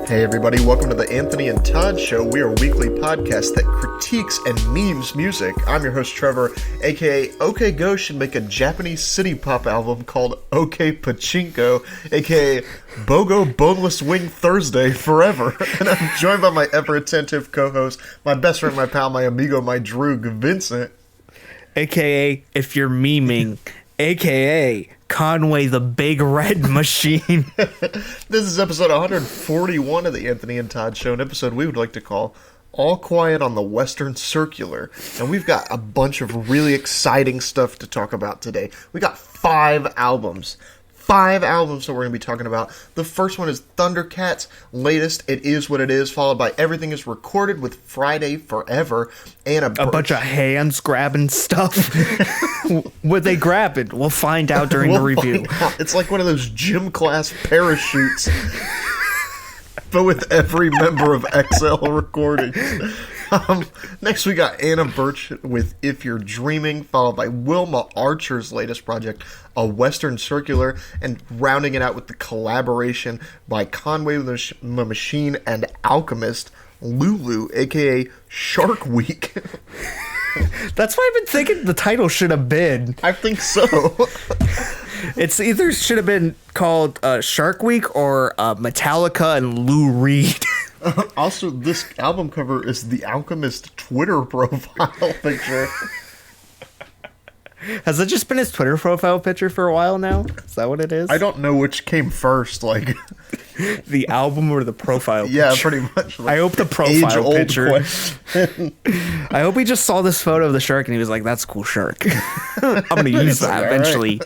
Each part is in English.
Hey everybody, welcome to the Anthony and Todd Show. We are a weekly podcast that critiques and memes music. I'm your host Trevor, aka OK Go should make a Japanese city pop album called OK Pachinko, aka Bogo Boneless Wing Thursday Forever. And I'm joined by my ever-attentive co-host, my best friend, my pal, my amigo, my Drug, Vincent. AKA, if you're memeing, AKA Conway the Big Red Machine. This is episode 141 of the Anthony and Todd Show, an episode we would like to call All Quiet on the Western Circular. And we've got a bunch of really exciting stuff to talk about today. We got five albums that we're going to be talking about. The first one is Thundercat's latest, It Is What It Is, followed by Everything Is Recorded with Friday Forever, and a bunch of hands grabbing stuff. What they grabbing? We'll find out during the review. It's like one of those gym class parachutes, but with every member of XL recording. Next we got Burch with If You're Dreaming, followed by Wilma Archer's latest project, A Western Circular, and rounding it out with the collaboration by Conway the Machine and Alchemist, Lulu, aka Shark Week. That's why I've been thinking the title should have been. I think so. It's either should have been called Shark Week or Metallica and Lou Reed. Also, this album cover is the Alchemist Twitter profile picture. Has it just been his Twitter profile picture for a while now? Is that what it is? I don't know which came first, like the album or the profile picture. Yeah, pretty much. I hope the profile picture. I hope he just saw this photo of the shark and he was like, "That's a cool shark. I'm gonna use that eventually."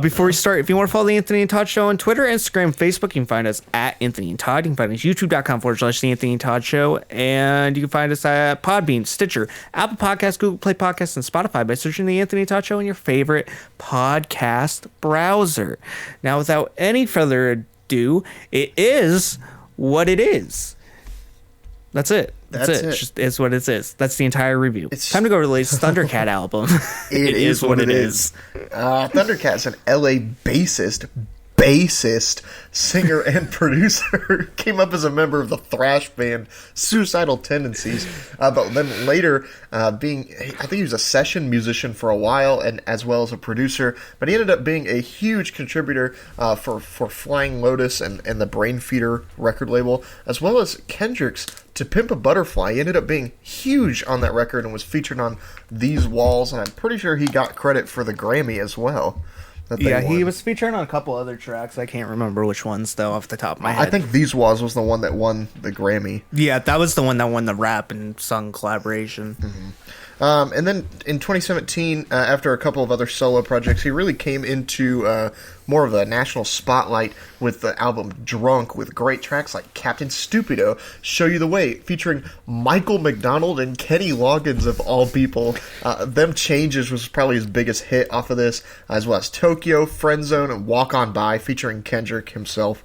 Before we start, if you want to follow the Anthony and Todd Show on Twitter, Instagram, Facebook, you can find us at Anthony and Todd. You can find us youtube.com/The Anthony and Todd Show. And you can find us at Podbean, Stitcher, Apple Podcasts, Google Play Podcasts, and Spotify by searching the Anthony and Todd Show in your favorite podcast browser. Now, without any further ado, it is what it is. That's it. That's it. It's what it is. That's the entire review. It's time to go to the latest Thundercat album. It is what it is. Thundercat's an LA bassist, singer, and producer. Came up as a member of the thrash band Suicidal Tendencies, but then later I think he was a session musician for a while, and as well as a producer. But he ended up being a huge contributor for Flying Lotus and the Brain Feeder record label, as well as Kendrick's To Pimp a Butterfly. He ended up being huge on that record and was featured on These Walls, and I'm pretty sure he got credit for the Grammy as well. Yeah, he was featured on a couple other tracks. I can't remember which ones, though, off the top of my head. I think These Walls was the one that won the Grammy. Yeah, that was the one that won the rap and sung collaboration. Mm-hmm. And then in 2017, after a couple of other solo projects, he really came into more of a national spotlight with the album Drunk, with great tracks like Captain Stupido, Show You the Way, featuring Michael McDonald and Kenny Loggins of all people. Them Changes was probably his biggest hit off of this, as well as Tokyo, Friend Zone, and Walk On By, featuring Kendrick himself.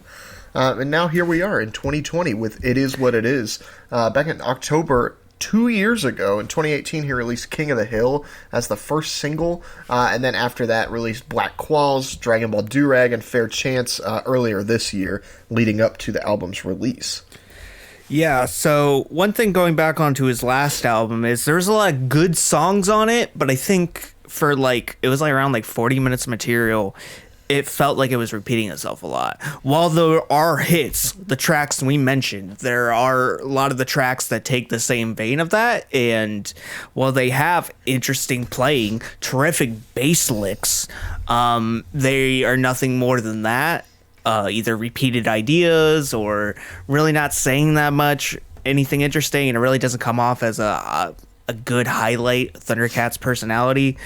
And now here we are in 2020 with It Is What It Is. Back in October 2 years ago, in 2018, he released King of the Hill as the first single, and then after that released Black Qualls, Dragonball Durag, and Fair Chance earlier this year, leading up to the album's release. Yeah, so one thing going back onto his last album is there's a lot of good songs on it, but I think for it was around 40 minutes of material, it felt like it was repeating itself a lot. While there are hits, the tracks we mentioned, there are a lot of the tracks that take the same vein of that, and while they have interesting playing, terrific bass licks, they are nothing more than that. Either repeated ideas or really not saying that much, anything interesting, and it really doesn't come off as a good highlight of Thundercat's personality.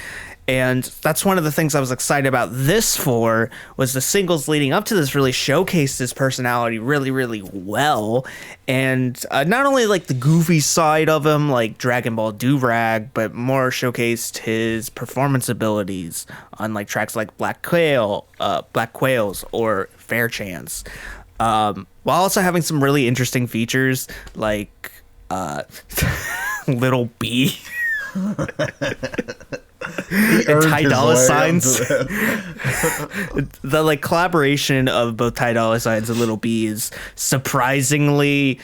And that's one of the things I was excited about this for, was the singles leading up to this really showcased his personality really, really well. And not only the goofy side of him, like Dragonball Durag, but more showcased his performance abilities on tracks like Black Quails or Fair Chance. While also having some really interesting features like Little B. He and earned Ty his Dolla way Signs. up to that. The like collaboration of both Ty Dolla Signs and Little B is surprisingly,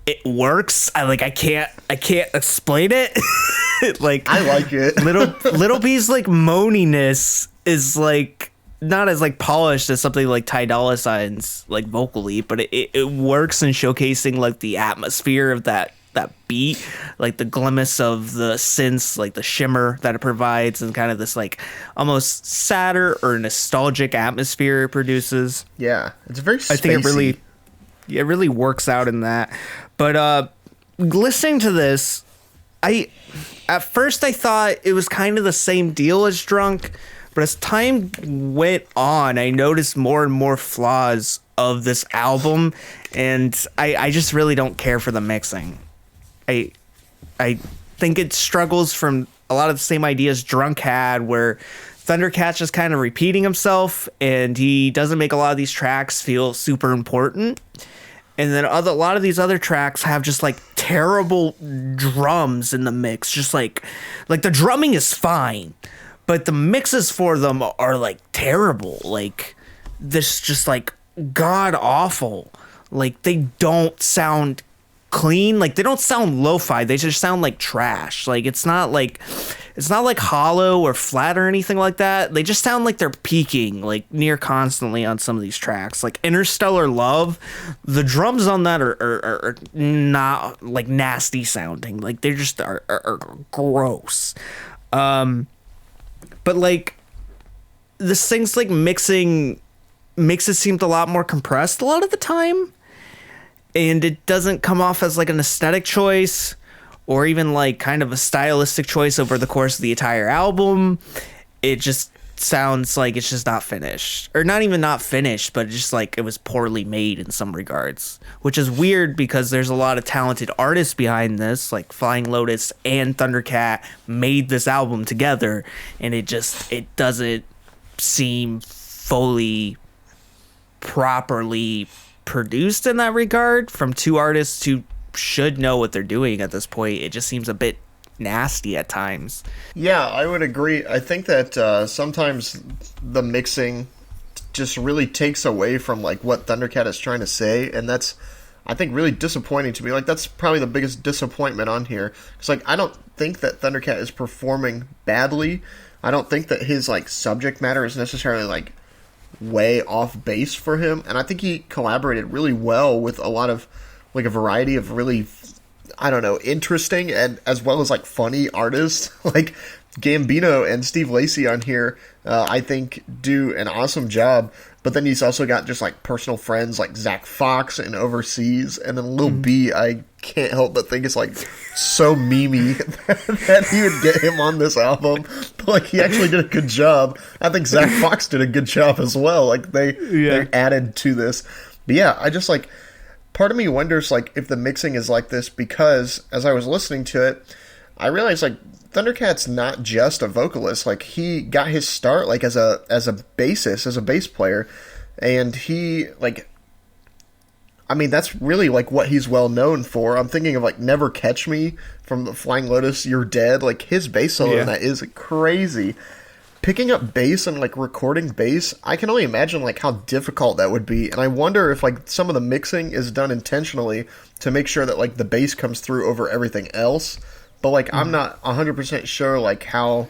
it works. I can't explain it. Like, I like it. Little B's like moaniness is like not as like polished as something like Ty Dolla Sign's like vocally, but it works in showcasing like the atmosphere of that beat, like the glimpse of the synths, like the shimmer that it provides, and kind of this like almost sadder or nostalgic atmosphere it produces. Yeah, it's very spacey. I think it really works out in that. But listening to this, at first I thought it was kind of the same deal as Drunk, but as time went on, I noticed more and more flaws of this album, and I just really don't care for the mixing. I think it struggles from a lot of the same ideas Drunk had, where Thundercat's just kind of repeating himself, and he doesn't make a lot of these tracks feel super important. And then a lot of these other tracks have just like terrible drums in the mix. Just like the drumming is fine, but the mixes for them are like terrible. Like this, just like god awful. Like they don't sound clean. Like they don't sound lo-fi. They just sound like trash. Like it's not like hollow or flat or anything like that. They just sound like they're peaking like near constantly on some of these tracks. Like Interstellar Love, the drums on that are not like nasty sounding. Like they just are gross. But like this thing's like mixes seemed a lot more compressed a lot of the time. And it doesn't come off as like an aesthetic choice or even like kind of a stylistic choice over the course of the entire album. It just sounds like it's just not finished, or not even not finished, but just like it was poorly made in some regards, which is weird because there's a lot of talented artists behind this. Like Flying Lotus and Thundercat made this album together, and it doesn't seem fully properly produced in that regard from two artists who should know what they're doing at this point. It just seems a bit nasty at times. Yeah, I would agree. I think that sometimes the mixing just really takes away from like what Thundercat is trying to say, and that's, I think, really disappointing to me. Like that's probably the biggest disappointment on here. It's like I don't think that Thundercat is performing badly. I don't think that his like subject matter is necessarily like way off base for him, and I think he collaborated really well with a lot of like a variety of really, I don't know, interesting and as well as like funny artists. Like Gambino and Steve Lacy on here I think do an awesome job, but then he's also got just like personal friends like Zach Fox and Overseas, and then Lil B, I can't help but think it's like so memey that he would get him on this album. But like he actually did a good job. I think Zach Fox did a good job as well. Like they added to this. But yeah, I just like, part of me wonders like if the mixing is like this because as I was listening to it, I realized like Thundercat's not just a vocalist. Like he got his start like as a bassist, as a bass player, and he like, I mean, that's really like what he's well known for. I'm thinking of like Never Catch Me from the Flying Lotus, You're Dead. Like his bass solo in that is crazy. Picking up bass and like recording bass, I can only imagine like how difficult that would be. And I wonder if like some of the mixing is done intentionally to make sure that like the bass comes through over everything else. But like I'm not 100% sure like how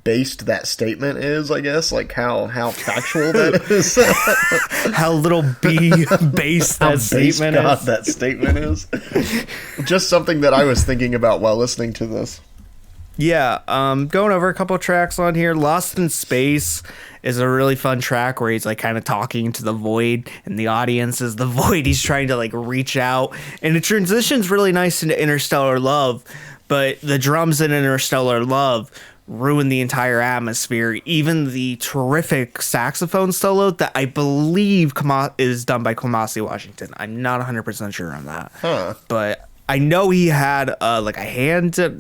based that statement is, I guess, like how factual that is. How Little B based that statement is. That statement is. Just something that I was thinking about while listening to this. Yeah, going over a couple tracks on here. Lost in Space is a really fun track where he's like kind of talking to the void, and the audience is the void he's trying to like reach out, and it transitions really nice into Interstellar Love, but the drums in Interstellar Love ruin the entire atmosphere. Even the terrific saxophone solo that I believe is done by Kamasi Washington. I'm not 100% sure on that, but I know he had like a hand at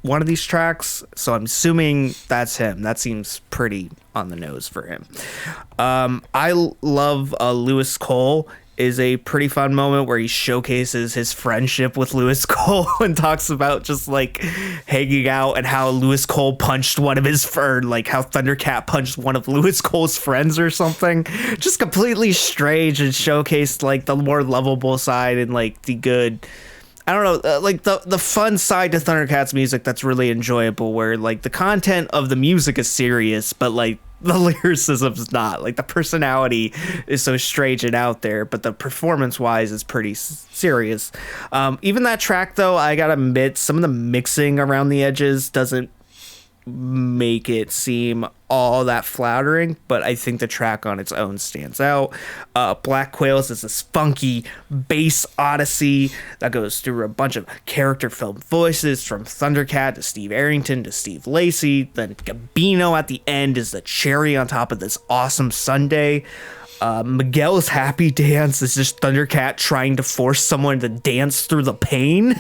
one of these tracks, so I'm assuming that's him. That seems pretty on the nose for him. I love Lewis Cole is a pretty fun moment where he showcases his friendship with Lewis Cole and talks about just like hanging out and how Lewis Cole punched one of his like how Thundercat punched one of Lewis Cole's friends or something. Just completely strange, and showcased like the more lovable side and like the good, I don't know, like the fun side to Thundercat's music that's really enjoyable, where like the content of the music is serious, but like the lyricism's not. Like the personality is so strange and out there, but the performance wise is pretty serious. Even that track though, I gotta admit, some of the mixing around the edges doesn't make it seem all that flattering, but I think the track on its own stands out. Black Qualls is this funky bass odyssey that goes through a bunch of character film voices, from Thundercat to Steve Arrington to Steve Lacy. Then Gabino at the end is the cherry on top of this awesome sundae. Miguel's happy dance is just Thundercat trying to force someone to dance through the pain.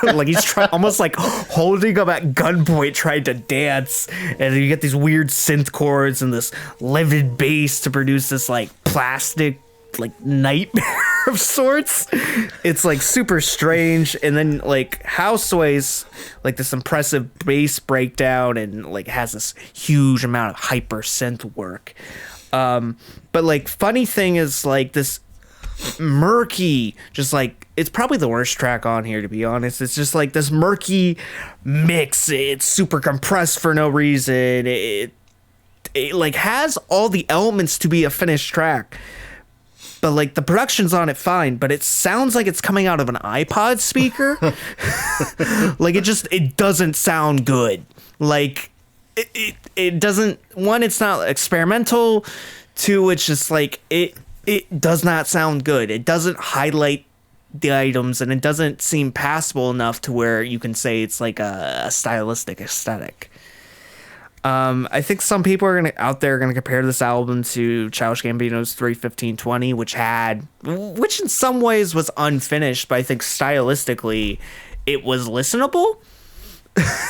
Like he's trying, almost like holding him at gunpoint, trying to dance, and you get these weird synth chords and this livid bass to produce this like plastic like nightmare of sorts. It's like super strange, and then like Houseways, like this impressive bass breakdown, and like has this huge amount of hyper synth work. But like funny thing is like this murky, just like, it's probably the worst track on here, to be honest. It's just like this murky mix. It's super compressed for no reason. It like has all the elements to be a finished track, but like the production's on it fine, but it sounds like it's coming out of an iPod speaker. Like it doesn't sound good. Like it doesn't, one, it's not experimental. Two, it's just like it does not sound good. It doesn't highlight the items, and it doesn't seem passable enough to where you can say it's like a stylistic aesthetic. I think some people are out there gonna compare this album to Childish Gambino's 3:15:20, which in some ways was unfinished, but I think stylistically it was listenable.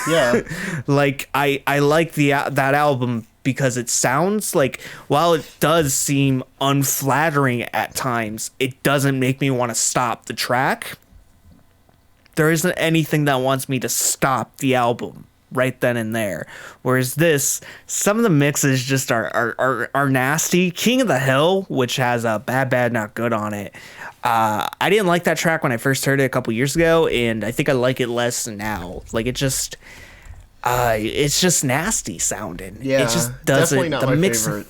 Yeah. Like I like that album because it sounds like, while it does seem unflattering at times, it doesn't make me want to stop the track. There isn't anything that wants me to stop the album right then and there. Whereas this, some of the mixes just are nasty. King of the Hill, which has a Bad Not Good on it, I didn't like that track when I first heard it a couple years ago, and I think I like it less now. Like it's just nasty sounding. Yeah, it just doesn't. Definitely not my favorite.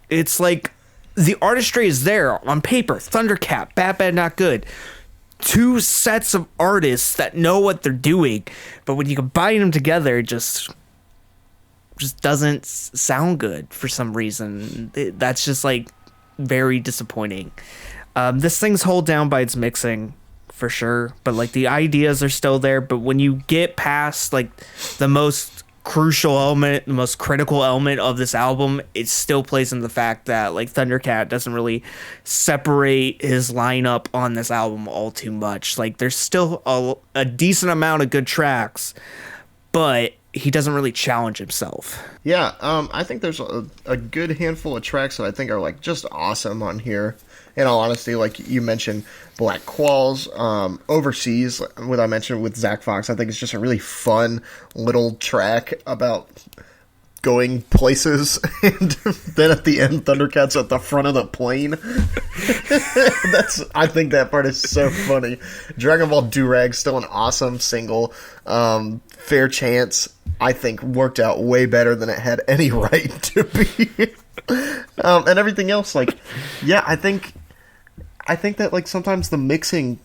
It's like the artistry is there on paper. Thundercat, Bad Not Good. Two sets of artists that know what they're doing, but when you combine them together, it just doesn't sound good for some reason. That's just like very disappointing. This thing's held down by its mixing, for sure, but like the ideas are still there. But when you get past like the most crucial element, the most critical element of this album, it still plays in the fact that like Thundercat doesn't really separate his lineup on this album all too much. Like there's still a decent amount of good tracks, but he doesn't really challenge himself. Yeah, I think there's a good handful of tracks that I think are like just awesome on here. In all honesty, like you mentioned, Black Qualls, Overseas, what I mentioned with Zach Fox, I think it's just a really fun little track about going places, and then at the end, Thundercat's at the front of the plane. I think that part is so funny. Dragonball Durag, still an awesome single. Fair Chance, I think, worked out way better than it had any right to be. And everything else, like, yeah, I think that like sometimes the mixing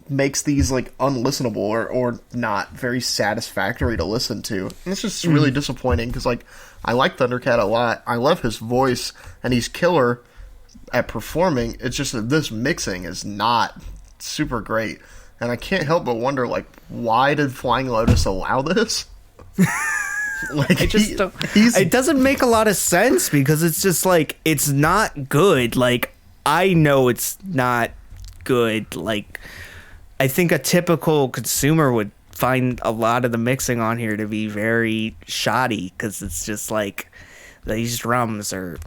makes these like unlistenable or not very satisfactory to listen to. And it's just really disappointing because like I like Thundercat a lot. I love his voice and he's killer at performing. It's just that this mixing is not super great. And I can't help but wonder like, why did Flying Lotus allow this? Like, it doesn't make a lot of sense because it's just like, it's not good. Like, I know it's not good. Like, I think a typical consumer would find a lot of the mixing on here to be very shoddy because it's just like these drums are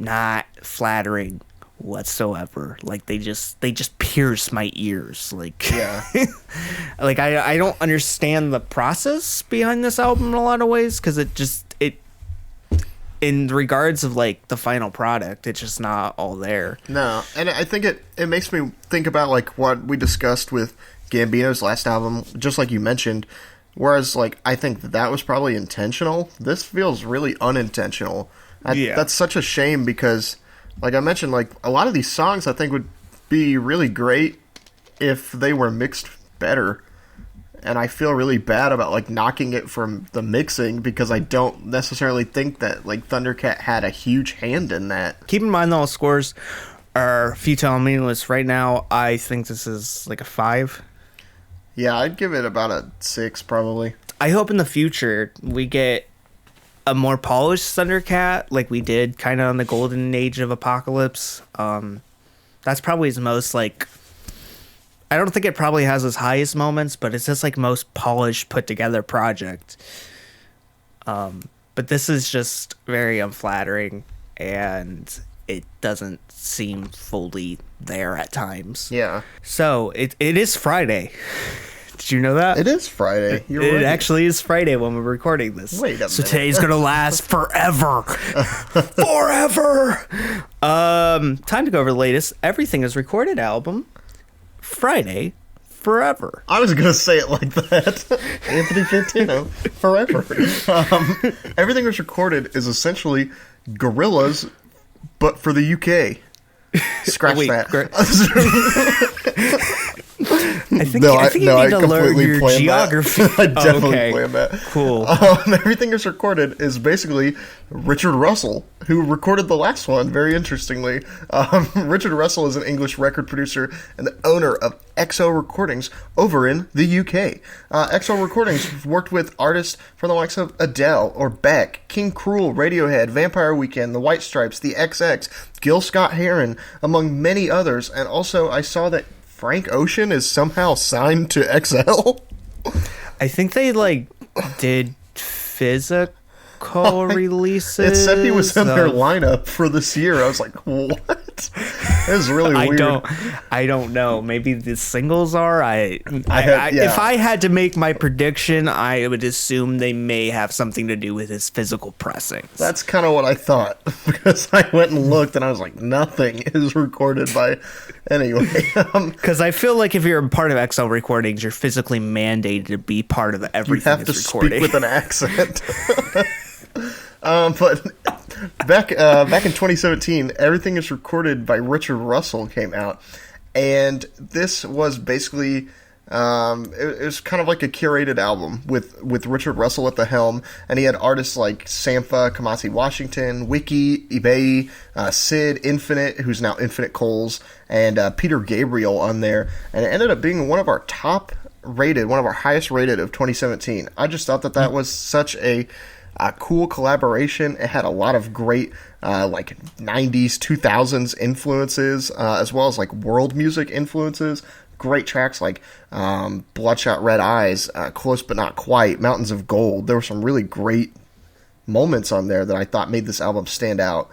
not flattering whatsoever. Like they just pierce my ears. Like Yeah. like I don't understand the process behind this album in a lot of ways, because it in regards of like the final product, it's just not all there. No, and I think it makes me think about like what we discussed with Gambino's last album, just like you mentioned. Whereas like I think that was probably intentional. This feels really unintentional. That's such a shame because, like I mentioned, like a lot of these songs I think would be really great if they were mixed better. And I feel really bad about like knocking it from the mixing because I don't necessarily think that like Thundercat had a huge hand in that. Keep in mind, all scores are futile and meaningless. Right now, I think this is like a 5. Yeah, I'd give it about a 6 probably. I hope in the future we get a more polished Thundercat like we did kind of on the golden age of Apocalypse. That's probably his most like... I don't think it probably has his highest moments, but it's just like most polished, put together project. But this is just very unflattering, and it doesn't seem fully there at times. Yeah. So it is Friday. Did you know that? It is Friday. You're It right. actually is Friday when we're recording this. Wait a minute. So today's gonna last forever. Forever. Time to go over the latest Everything Is Recorded album. Friday forever. I was gonna say it like that. Anthony Fantino, forever. Everything That's Recorded is essentially Gorillaz, but for the UK. Scratch Wait, that. I think you need to learn your geography. I definitely Okay. planned that. Cool. Everything Is Recorded is basically Richard Russell, who recorded the last one, very interestingly. Richard Russell is an English record producer and the owner of XO Recordings over in the UK. XO Recordings worked with artists from the likes of Adele or Beck, King Cruel, Radiohead, Vampire Weekend, The White Stripes, The XX, Gil Scott-Heron, among many others. And also, I saw that Frank Ocean is somehow signed to XL. I think they like did physical releases. It said he was in their lineup for this year. I was like, what? It was really weird. I don't know. Maybe the singles are. Yeah. If I had to make my prediction, I would assume they may have something to do with his physical pressings. That's kind of what I thought, because I went and looked and I was like, nothing is recorded by... Anyway. Because I feel like if you're a part of XL Recordings, you're physically mandated to be part of everything You have to that's recorded. speak with an accent. But back in 2017, Everything Is Recorded by Richard Russell came out, and this was basically it was kind of like a curated album with Richard Russell at the helm, and he had artists like Sampha, Kamasi Washington, Wiki, eBay, Sid, Infinite, who's now Infinite Coles, and Peter Gabriel on there, and it ended up being one of our highest rated of 2017. I just thought that was such a cool collaboration. It had a lot of great like 90s, 2000s influences, as well as like world music influences. Great tracks like Bloodshot Red Eyes, Close But Not Quite, Mountains of Gold. There were some really great moments on there that I thought made this album stand out.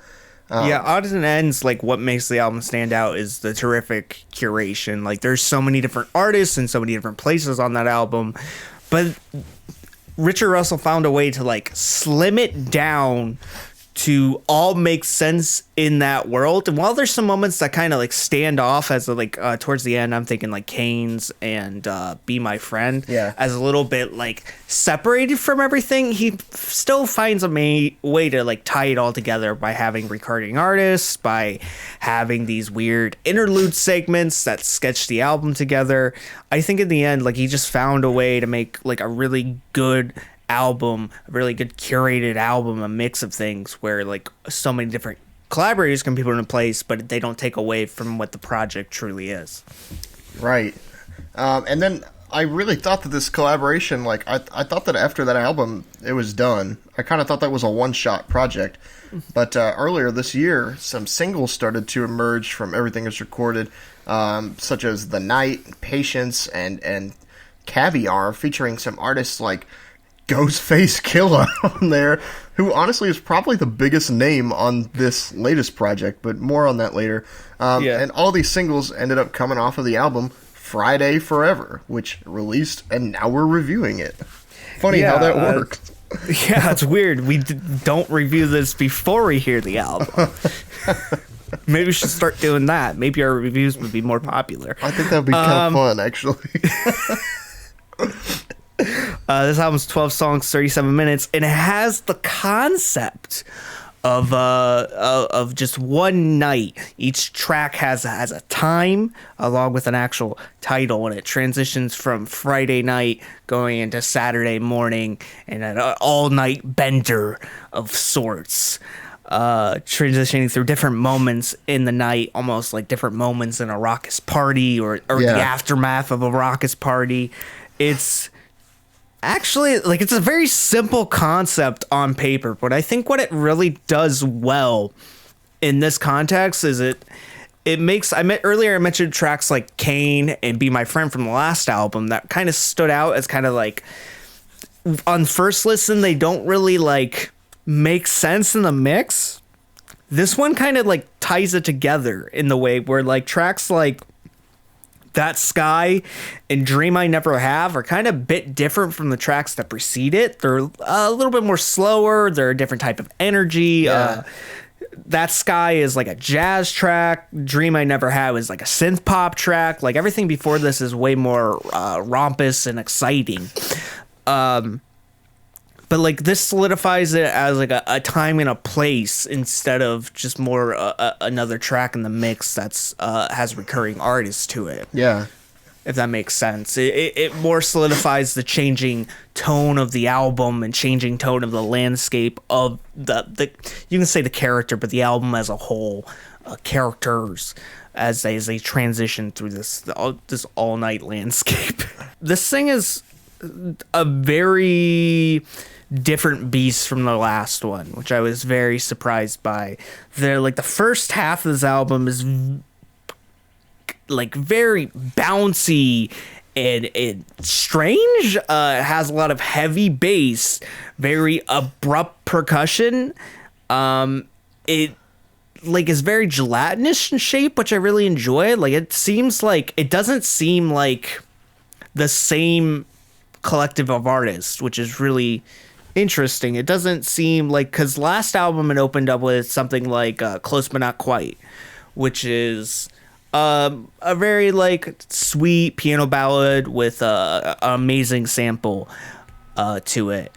Yeah, odds and ends, like what makes the album stand out is the terrific curation. Like there's so many different artists and so many different places on that album, but Richard Russell found a way to like slim it down to all make sense in that world. And while there's some moments that kind of like stand off as like towards the end, I'm thinking like Canes and Be My Friend, as a little bit like separated from everything, he still finds a way to like tie it all together by having recording artists, by having these weird interlude segments that sketch the album together. I think in the end, like he just found a way to make like a really good album, a really good curated album, a mix of things where like so many different collaborators can be put in place, but they don't take away from what the project truly is. Right. And then I really thought that this collaboration, like I thought that after that album it was done. I kind of thought that was a one-shot project. But earlier this year, some singles started to emerge from Everything Is Recorded, such as The Night, Patience, and Caviar, featuring some artists like Ghostface Killer on there, who honestly is probably the biggest name on this latest project, but more on that later. And all these singles ended up coming off of the album Friday Forever, which released, and now we're reviewing it. Funny how that works. Yeah, it's weird. We don't review this before we hear the album. Maybe we should start doing that. Maybe our reviews would be more popular. I think that would be kind of fun, actually. This album's 12 songs, 37 minutes, and it has the concept of just one night. Each track has a time along with an actual title, and it transitions from Friday night going into Saturday morning, and an all-night bender of sorts. Transitioning through different moments in the night, almost like different moments in a raucous party or the aftermath of a raucous party. It's actually, like, it's a very simple concept on paper, but I think what it really does well in this context is it makes, earlier I mentioned tracks like Kane and Be My Friend from the last album that kind of stood out as kind of like, on first listen, they don't really like make sense in the mix. This one kind of like ties it together in the way where like tracks like That Sky and Dream I Never Have are kind of a bit different from the tracks that precede it. They're a little bit more slower. They're a different type of energy. That Sky is like a jazz track. Dream I Never Have is like a synth pop track. Like everything before this is way more rompous and exciting. But like this solidifies it as like a time and a place instead of just more another track in the mix that's has recurring artists to it. Yeah. If that makes sense. It more solidifies the changing tone of the album and changing tone of the landscape of the you can say the character, but the album as a whole, characters as they transition through this all night landscape. This thing is a very different beast from the last one, which I was very surprised by. The first half of this album is like very bouncy and strange. It has a lot of heavy bass, very abrupt percussion. It like is very gelatinous in shape, which I really enjoy. Like it doesn't seem like the same collective of artists, which is really interesting. It doesn't seem like, because last album it opened up with something like Close But Not Quite, which is a very like sweet piano ballad with an amazing sample to it,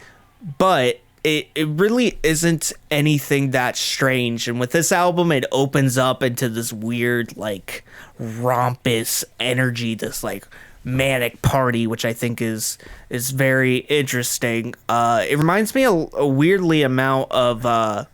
but it really isn't anything that strange. And with this album, it opens up into this weird like rompous energy, this like manic party, which I think is very interesting. It reminds me a weirdly amount of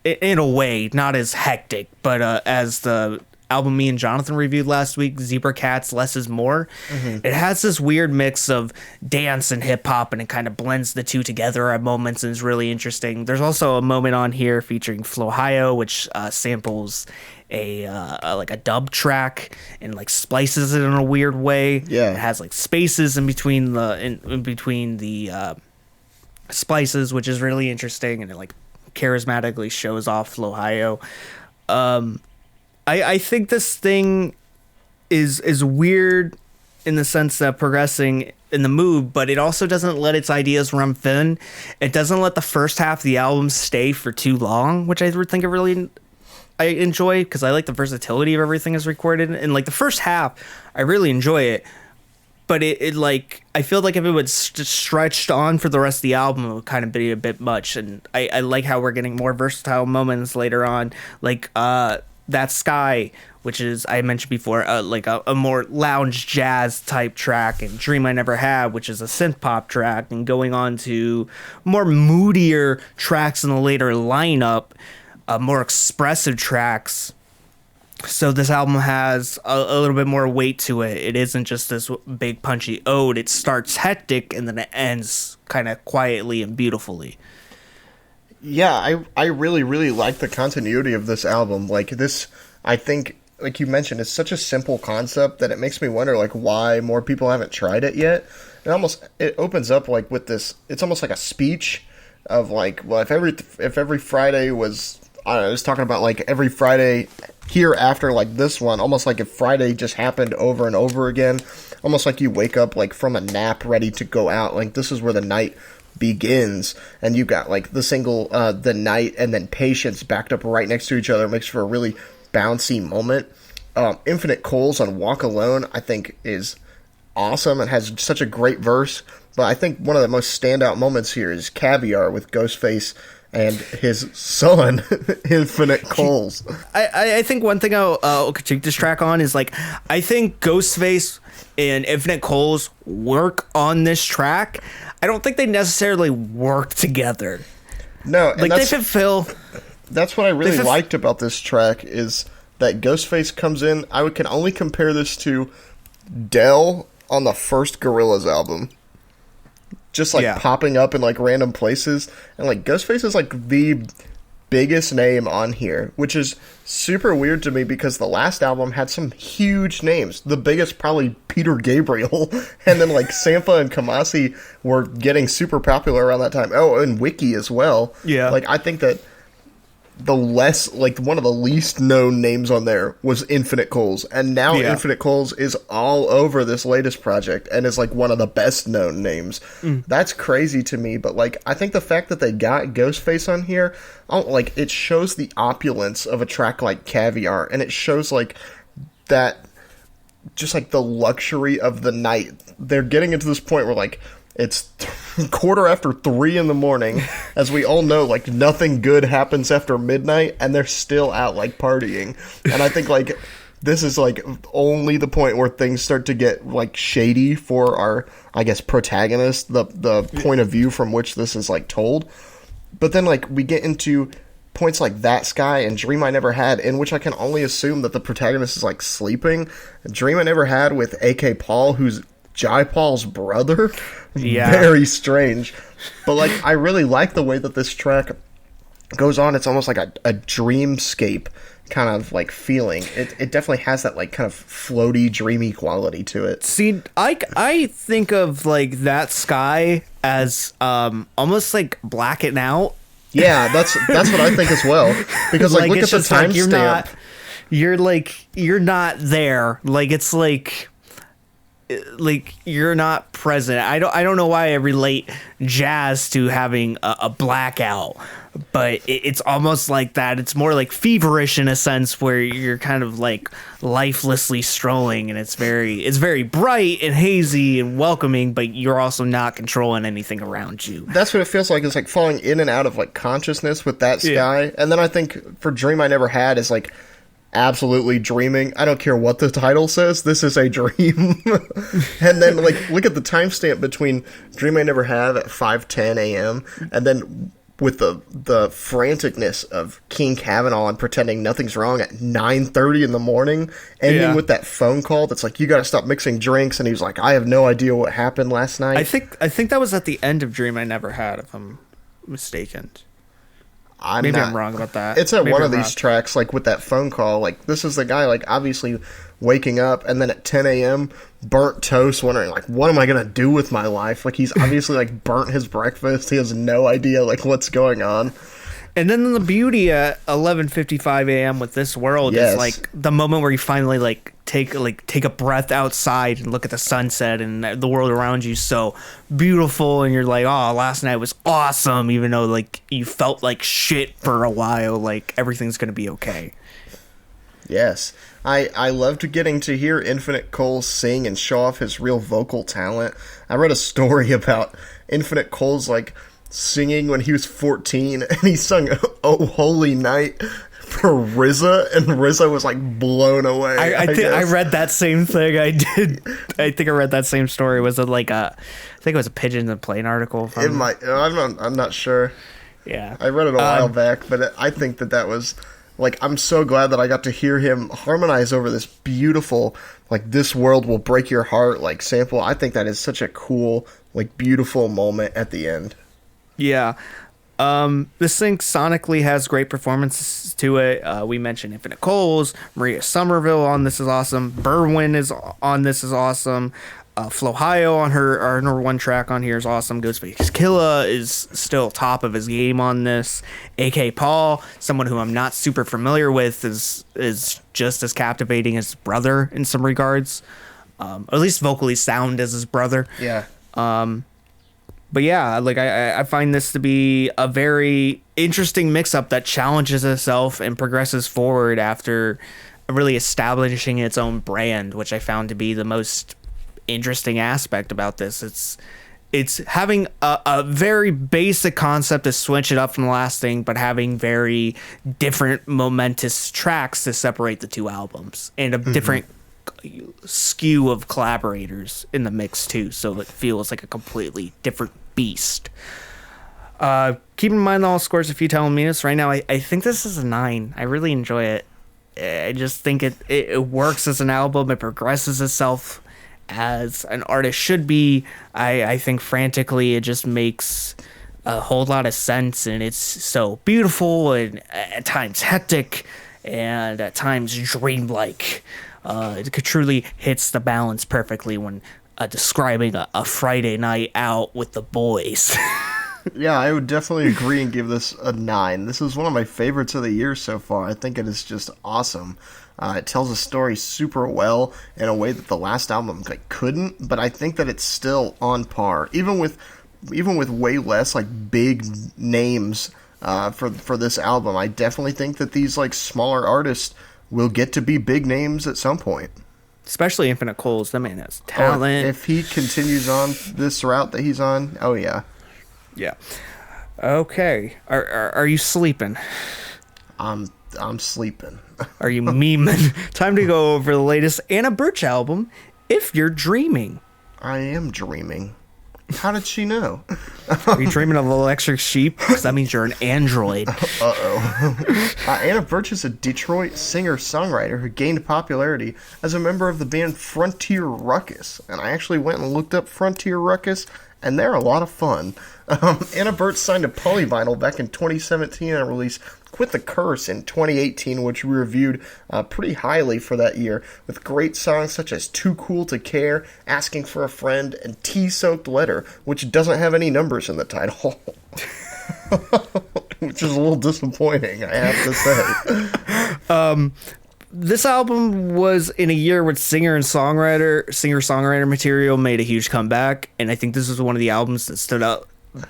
in a way, not as hectic, but as the album me and Jonathan reviewed last week, Zebra Cats Less Is More. It has this weird mix of dance and hip hop, and it kind of blends the two together at moments and is really interesting. There's also a moment on here featuring Flowhio, which samples a dub track and like splices it in a weird way. Yeah, it has like spaces in between the splices, which is really interesting, and it like charismatically shows off Flowhio. I think this thing is weird in the sense that progressing in the mood, but it also doesn't let its ideas run thin. It doesn't let the first half of the album stay for too long, which I think I enjoy, because I like the versatility of everything is recorded. And like the first half, I really enjoy it, but it like, I feel like if it was stretched on for the rest of the album, it would kind of be a bit much. And I like how we're getting more versatile moments later on, like That Sky, which is, I mentioned before, like a more lounge jazz type track, and Dream I Never Had, which is a synth pop track, and going on to more moodier tracks in the later lineup, more expressive tracks. So this album has a little bit more weight to it. It isn't just this big punchy ode. It starts hectic and then it ends kind of quietly and beautifully. Yeah, I really, really like the continuity of this album. Like this, I think like you mentioned, it's such a simple concept that it makes me wonder like why more people haven't tried it yet. It opens up like with this. It's almost like a speech of like, well, if every Friday was, I don't know, I was talking about like every Friday hereafter like this one, almost like if Friday just happened over and over again, almost like you wake up like from a nap ready to go out. Like this is where the night begins, and you got like the single, the night, and then patience backed up right next to each other. It makes for a really bouncy moment. Infinite Qualls on Walk Alone, I think, is awesome. It has such a great verse, but I think one of the most standout moments here is Caviar with Ghostface and his son, Infinite Qualls. I think one thing I'll critique this track on is like, I think Ghostface and Infinite Qualls work on this track. I don't think they necessarily work together. No, like they fulfill. That's what I really liked about this track is that Ghostface comes in. I can only compare this to Dell on the first Gorillaz album. Just like popping up in like random places, and like Ghostface is like the biggest name on here, which is super weird to me because the last album had some huge names. The biggest probably Peter Gabriel, and then like Sampha and Kamasi were getting super popular around that time. Oh, and Wiki as well. Yeah, like I think that one of the least known names on there was Infinite Qualls, and now Infinite Qualls is all over this latest project and is like one of the best known names. That's crazy to me, but like I think the fact that they got Ghostface on here, like it shows the opulence of a track like Caviar, and it shows like that, just like the luxury of the night. They're getting into this point where like it's 3:15 in the morning. As we all know, like nothing good happens after midnight, and they're still out like partying. And I think like this is like only the point where things start to get like shady for our, I guess, protagonist, the point of view from which this is like told. But then like we get into points like That Sky and Dream I Never Had, in which I can only assume that the protagonist is like sleeping. Dream I Never Had with AK Paul, who's Jai Paul's brother. Very strange. But like I really like the way that this track goes on. It's almost like a dreamscape kind of like feeling. It definitely has that like kind of floaty, dreamy quality to it. See, I think of like That Sky as almost like Blacking Out. Yeah, that's what I think as well. Because like look at the timestamp. You're not there. Like it's like you're not present. I don't know why I relate jazz to having a blackout, but it's almost like that. It's more like feverish in a sense, where you're kind of like lifelessly strolling, and it's very bright and hazy and welcoming, but you're also not controlling anything around you. That's what it feels like. It's like falling in and out of like consciousness with That Sky. And then I think for Dream I Never Had is like absolutely dreaming. I don't care what the title says. This is a dream. And then like look at the timestamp between Dream I Never Have at 5:10 a.m. and then with the franticness of King Kavanaugh and pretending nothing's wrong at 9:30 in the morning, ending with that phone call that's like, you got to stop mixing drinks, and he's like, I have no idea what happened last night. I think that was at the end of Dream I Never Had, if I'm mistaken. Maybe I'm wrong about that. It's at one of these tracks, like with that phone call. Like this is the guy, like obviously waking up, and then at 10 a.m. burnt toast, wondering like, what am I gonna do with my life? Like he's obviously like burnt his breakfast. He has no idea like what's going on. And then the beauty at 11:55 a.m. with This World is like the moment where you finally like take a breath outside and look at the sunset, and the world around you so beautiful, and you're like, oh, last night was awesome, even though like you felt like shit for a while. Like everything's gonna be okay. Yes, I loved getting to hear Infinite Qualls sing and show off his real vocal talent. I read a story about Infinite Qualls like singing when he was 14, and he sung "Oh Holy Night" for RZA, and RZA was like blown away. I read that same thing. I did. I think I read that same story. Was it like I think it was a Pigeon in the Plane article. It might. I'm not sure. Yeah, I read it a while back, but I think that was like, I'm so glad that I got to hear him harmonize over this beautiful, like, "This World Will Break Your Heart" like sample. I think that is such a cool, like, beautiful moment at the end. Yeah. This thing sonically has great performances to it. We mentioned Infinite Qualls, Maria Somerville on this is awesome. Berwyn is on this is awesome. Flohio on our number one track on here is awesome. Ghostface Killa is still top of his game on this. A.K. Paul, someone who I'm not super familiar with, is just as captivating as his brother in some regards. Or at least vocally sound as his brother. Yeah. But yeah, like I find this to be a very interesting mix-up that challenges itself and progresses forward after really establishing its own brand, which I found to be the most interesting aspect about this. It's having a very basic concept to switch it up from the last thing, but having very different momentous tracks to separate the two albums, and a different skew of collaborators in the mix too, so it feels like a completely different beast. Keep in mind all scores if you tell me this right now. I think this is a 9. I really enjoy it. I just think it works as an album. It progresses itself as an artist should be. I think frantically it just makes a whole lot of sense, and it's so beautiful and at times hectic and at times dreamlike. It truly hits the balance perfectly when describing a Friday night out with the boys. Yeah, I would definitely agree and give this a 9. This is one of my favorites of the year so far. I think it is just awesome. It tells a story super well in a way that the last album couldn't, but I think that it's still on par, even with way less big names for this album. I definitely think that these smaller artists will get to be big names at some point. Especially Infinite Qualls. That man has talent. If he continues on this route that he's on, oh yeah. Yeah. Okay. Are you sleeping? I'm sleeping. Are you memeing? Time to go over the latest Anna Burch album, If You're Dreaming. I am dreaming. How did she know? Are you dreaming of electric sheep? Because that means you're an android. Anna Burch is a Detroit singer-songwriter who gained popularity as a member of the band Frontier Ruckus. And I actually went and looked up Frontier Ruckus, and they're a lot of fun. Anna Burch signed to Polyvinyl back in 2017 and released Quit the Curse in 2018, which we reviewed pretty highly for that year, with great songs such as Too Cool to Care, Asking for a Friend, and Tea-Soaked Letter, which doesn't have any numbers in the title. Which is a little disappointing, I have to say. This album was in a year with singer-songwriter material made a huge comeback, and I think this was one of the albums that stood out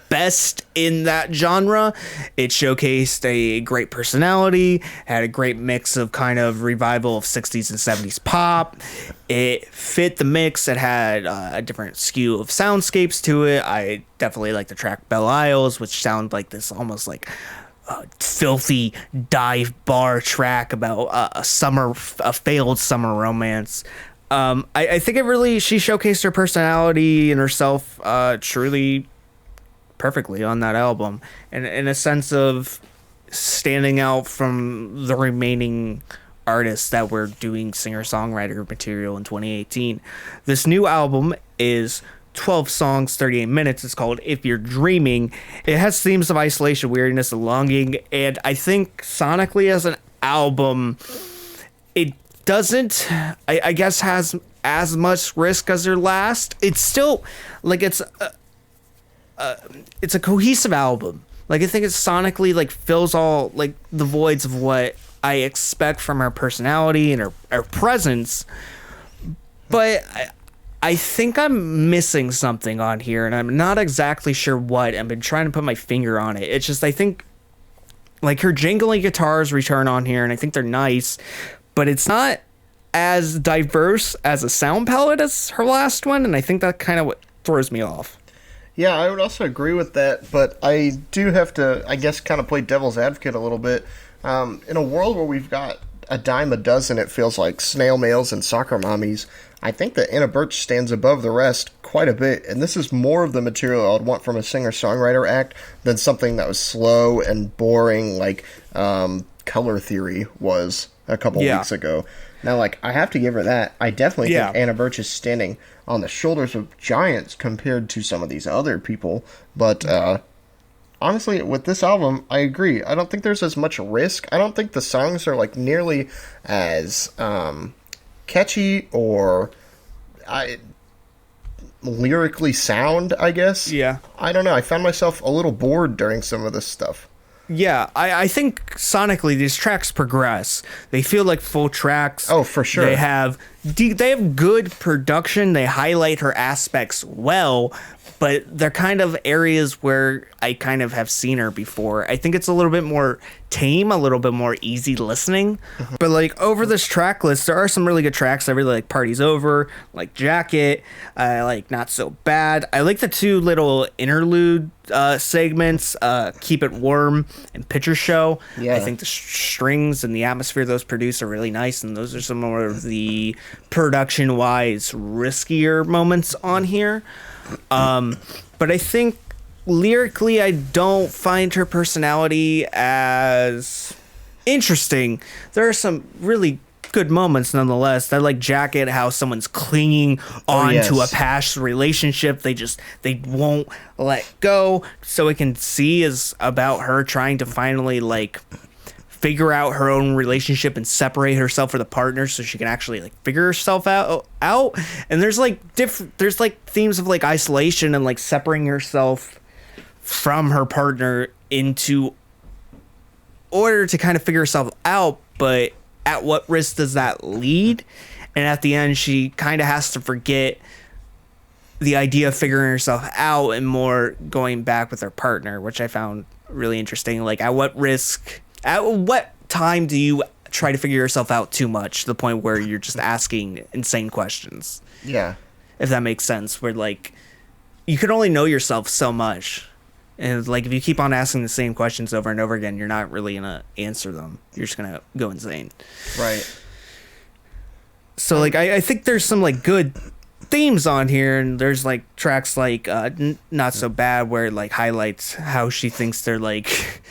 best in that genre. It showcased a great personality, had a great mix of kind of revival of 60s and 70s pop. It fit the mix. It had a different skew of soundscapes to it. I definitely like the track Belle Isles, which sound like this almost filthy dive bar track about a failed summer romance. I think she showcased her personality and herself truly perfectly on that album, and in a sense of standing out from the remaining artists that were doing singer-songwriter material in 2018. This new album is 12 songs, 38 minutes. It's called If You're Dreaming. It has themes of isolation, weirdness, and longing, and I think sonically as an album, it doesn't, I guess, has as much risk as their last. It's still, it's a cohesive album. I think it sonically fills all the voids of what I expect from her personality and her presence, but I think I'm missing something on here, and I'm not exactly sure what. I've been trying to put my finger on it. It's just I think her jingling guitars return on here, and I think they're nice, but it's not as diverse as a sound palette as her last one, and I think that kind of what throws me off. Yeah, I would also agree with that, but I do have to, I guess, kind of play devil's advocate a little bit. In a world where we've got a dime a dozen, it feels like, snail mails and soccer mommies, I think that Anna Burch stands above the rest quite a bit, and this is more of the material I would want from a singer-songwriter act than something that was slow and boring like Color Theory was a couple weeks ago. Now, I have to give her that. I definitely think Anna Burch is standing on the shoulders of giants compared to some of these other people, but honestly, with this album, I agree. I don't think there's as much risk. I don't think the songs are like nearly as catchy or lyrically sound, I guess. Yeah. I don't know. I found myself a little bored during some of this stuff. Yeah, I think sonically these tracks progress. They feel like full tracks. Oh, for sure. They have good production. They highlight her aspects well, but they're kind of areas where I kind of have seen her before. I think it's a little bit more tame, a little bit more easy listening. But like over this track list, there are some really good tracks. I really like Party's Over, like Jacket, I like Not So Bad. I like the two little interlude segments, Keep It Warm and Picture Show. Yeah. I think the strings and the atmosphere those produce are really nice, and those are some more of the production-wise riskier moments on here. But I think lyrically, I don't find her personality as interesting. There are some really good moments nonetheless. I like Jacket, how someone's clinging on to a past relationship. They won't let go. So it can see is about her trying to finally like figure out her own relationship and separate herself from the partner so she can actually like figure herself out. And there's like there's like themes of like isolation and like separating herself from her partner into order to kind of figure herself out, but at what risk does that lead? And at the end, she kind of has to forget the idea of figuring herself out and more going back with her partner, which I found really interesting. Like, at what time do you try to figure yourself out too much to the point where you're just asking insane questions? Yeah. If that makes sense, where like you can only know yourself so much. And like if you keep on asking the same questions over and over again, you're not really gonna answer them. You're just gonna go insane. Right. So like I think there's some like good themes on here, and there's like tracks like Not So Bad, where it like highlights how she thinks they're like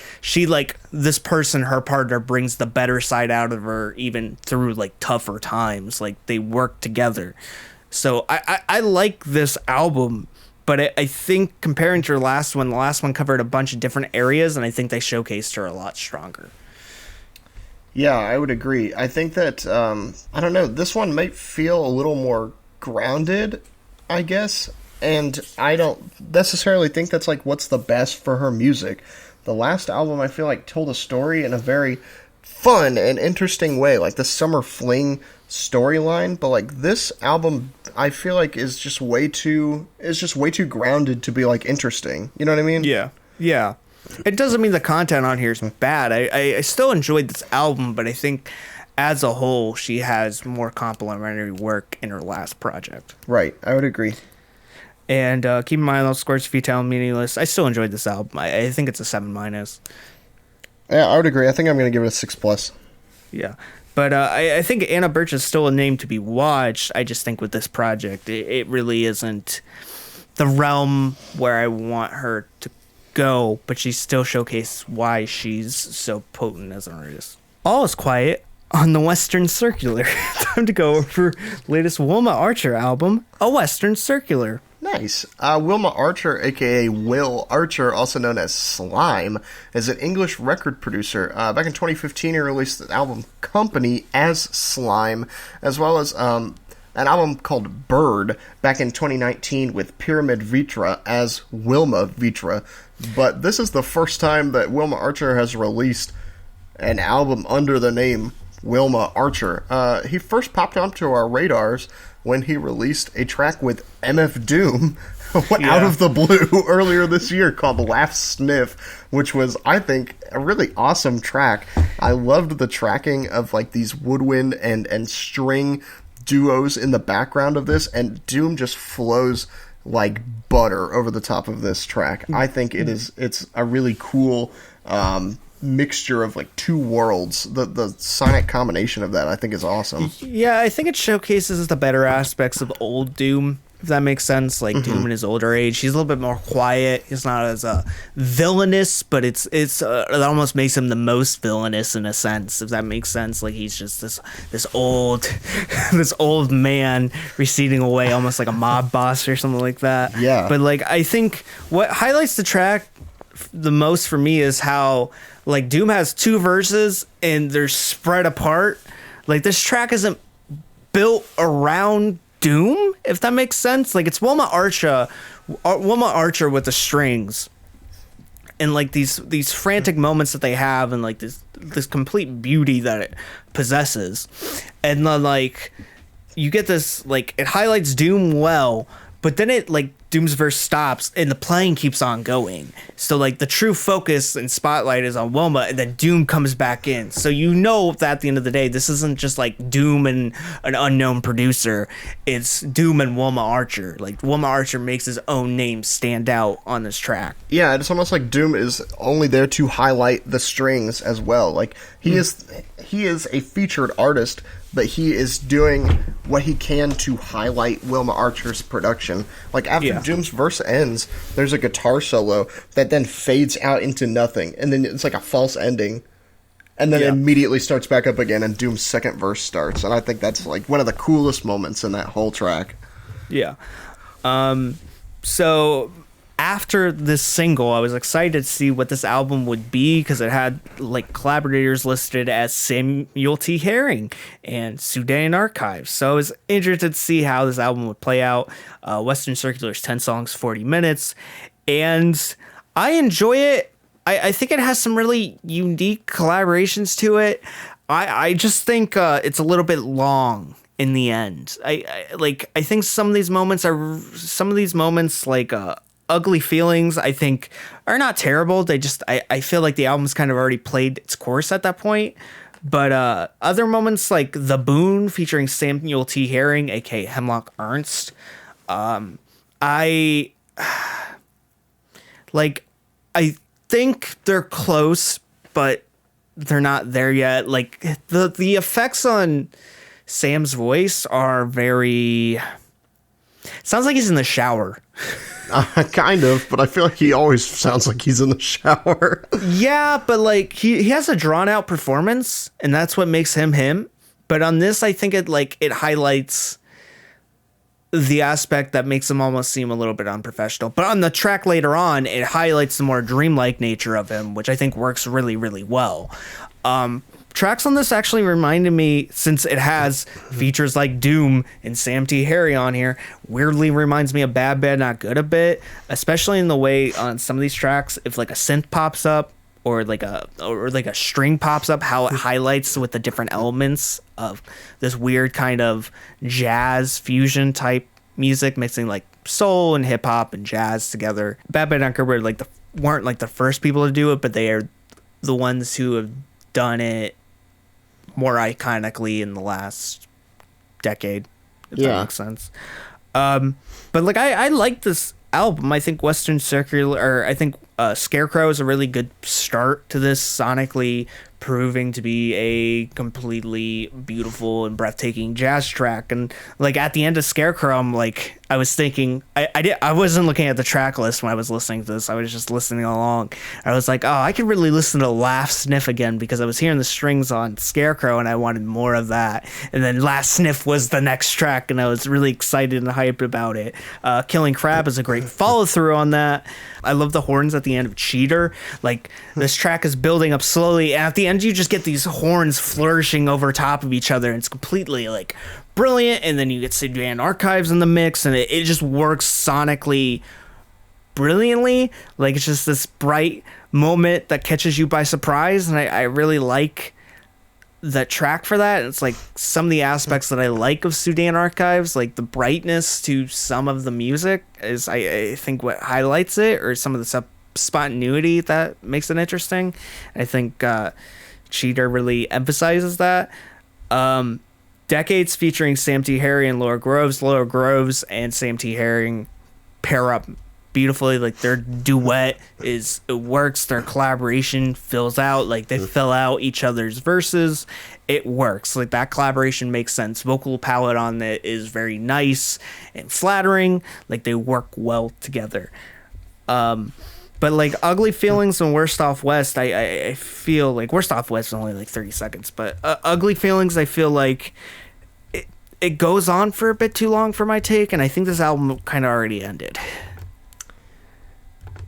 this person, her partner, brings the better side out of her even through like tougher times. Like they work together. So I like this album. But I think comparing to her last one, the last one covered a bunch of different areas, and I think they showcased her a lot stronger. Yeah, I would agree. I think that, I don't know, this one might feel a little more grounded, I guess, and I don't necessarily think that's, like, what's the best for her music. The last album, I feel like, told a story in a very fun and interesting way, like the Summer Fling storyline, but like this album I feel like is just way too grounded to be like interesting. You know what I mean? Yeah. It doesn't mean the content on here is bad. I still enjoyed this album, but I think as a whole she has more complimentary work in her last project. Right, I would agree. And keep in mind those scores if you tell meaningless. I still enjoyed this album. I think it's a 7-. Yeah, I would agree. I think I'm gonna give it a 6+. Yeah. But I think Anna Burch is still a name to be watched. I just think with this project, it really isn't the realm where I want her to go, but she still showcased why she's so potent as an artist. All is quiet on the Western Circular. Time to go over latest Wilma Archer album, A Western Circular. Nice. Wilma Archer, a.k.a. Will Archer, also known as Slime, is an English record producer. Back in 2015, he released the album Company as Slime, as well as an album called Bird back in 2019 with Pyramid Vitra as Wilma Vitra. But this is the first time that Wilma Archer has released an album under the name Wilma Archer. He first popped onto our radars when he released a track with MF Doom out of the blue earlier this year called Laugh Sniff, which was, I think, a really awesome track. I loved the tracking of like these woodwind and string duos in the background of this, and Doom just flows like butter over the top of this track. I think it's a really cool mixture of like two worlds. The sonic combination of that I think is awesome. Yeah, I think it showcases the better aspects of old Doom, if that makes sense. Like Doom in his older age, he's a little bit more quiet. He's not as villainous, but it almost makes him the most villainous in a sense, if that makes sense. Like he's just this old this old man receding away, almost like a mob boss or something like that. Yeah. But like I think what highlights the track the most for me is how like Doom has two verses and they're spread apart. Like this track isn't built around Doom, if that makes sense. Like it's Wilma Archer with the strings and like these frantic moments that they have and like this complete beauty that it possesses. And then like you get this, like it highlights Doom well, but then it like Doom's verse stops and the playing keeps on going. So like the true focus and spotlight is on Wilma, and then Doom comes back in. So you know that at the end of the day, this isn't just like Doom and an unknown producer. It's Doom and Wilma Archer. Like Wilma Archer makes his own name stand out on this track. Yeah, it's almost like Doom is only there to highlight the strings as well. Like he is a featured artist, but he is doing what he can to highlight Wilma Archer's production. Like after Doom's verse ends, there's a guitar solo that then fades out into nothing, and then it's like a false ending, and then immediately starts back up again, and Doom's second verse starts. And I think that's like one of the coolest moments in that whole track. Yeah. So after this single, I was excited to see what this album would be because it had like collaborators listed as Samuel T. Herring and Sudan Archives. So I was interested to see how this album would play out. Western Circular's 10 songs, 40 minutes. And I enjoy it. I think it has some really unique collaborations to it. I just think it's a little bit long in the end. I think some of these moments like Ugly Feelings, I think, are not terrible. They just, I feel like the album's kind of already played its course at that point. But other moments like The Boon featuring Samuel T. Herring, aka Hemlock Ernst, I think they're close, but they're not there yet. Like the effects on Sam's voice are very... Sounds like he's in the shower. Kind of, but I feel like he always sounds like he's in the shower. Yeah, but like he has a drawn out performance, and that's what makes him him. But on this, I think it highlights the aspect that makes him almost seem a little bit unprofessional. But on the track later on, it highlights the more dreamlike nature of him, which I think works really, really well. Tracks on this actually reminded me, since it has features like Doom and Sam T. Harry on here, weirdly reminds me of Bad Bad Not Good a bit, especially in the way on some of these tracks, if like a synth pops up or like a string pops up, how it highlights with the different elements of this weird kind of jazz fusion type music, mixing like soul and hip hop and jazz together. Bad Bad Not Good weren't like the first people to do it, but they are the ones who have done it more iconically in the last decade, if that makes sense. But like I like this album. I think Western Circular, or I think Scarecrow is a really good start to this, sonically proving to be a completely beautiful and breathtaking jazz track. And like at the end of Scarecrow, I'm like, I was thinking, I wasn't looking at the track list when I was listening to this. I was just listening along. I was like, oh, I could really listen to Laugh Sniff again, because I was hearing the strings on Scarecrow and I wanted more of that. And then Last Sniff was the next track, and I was really excited and hyped about it. Killing Crab is a great follow through on that. I love the horns at the end of Cheater. Like this track is building up slowly, and at the end you just get these horns flourishing over top of each other, and it's completely like brilliant. And then you get Sudan Archives in the mix, and it just works sonically brilliantly. Like it's just this bright moment that catches you by surprise, and I really like the track for that. It's like some of the aspects that I like of Sudan Archives, like the brightness to some of the music, is I think what highlights it, or some of the spontaneity that makes it interesting. I think Cheater really emphasizes that. Decades featuring Sam T. Harry and Laura Groves. Laura Groves and Sam T. Harry pair up beautifully. Like their duet it works. Their collaboration fills out, like they fill out each other's verses. It works. Like that collaboration makes sense. Vocal palette on it is very nice and flattering. Like they work well together. But like Ugly Feelings and Worst Off West, I feel like Worst Off West is only like 30 seconds, but Ugly Feelings, I feel like it goes on for a bit too long for my take, and I think this album kind of already ended.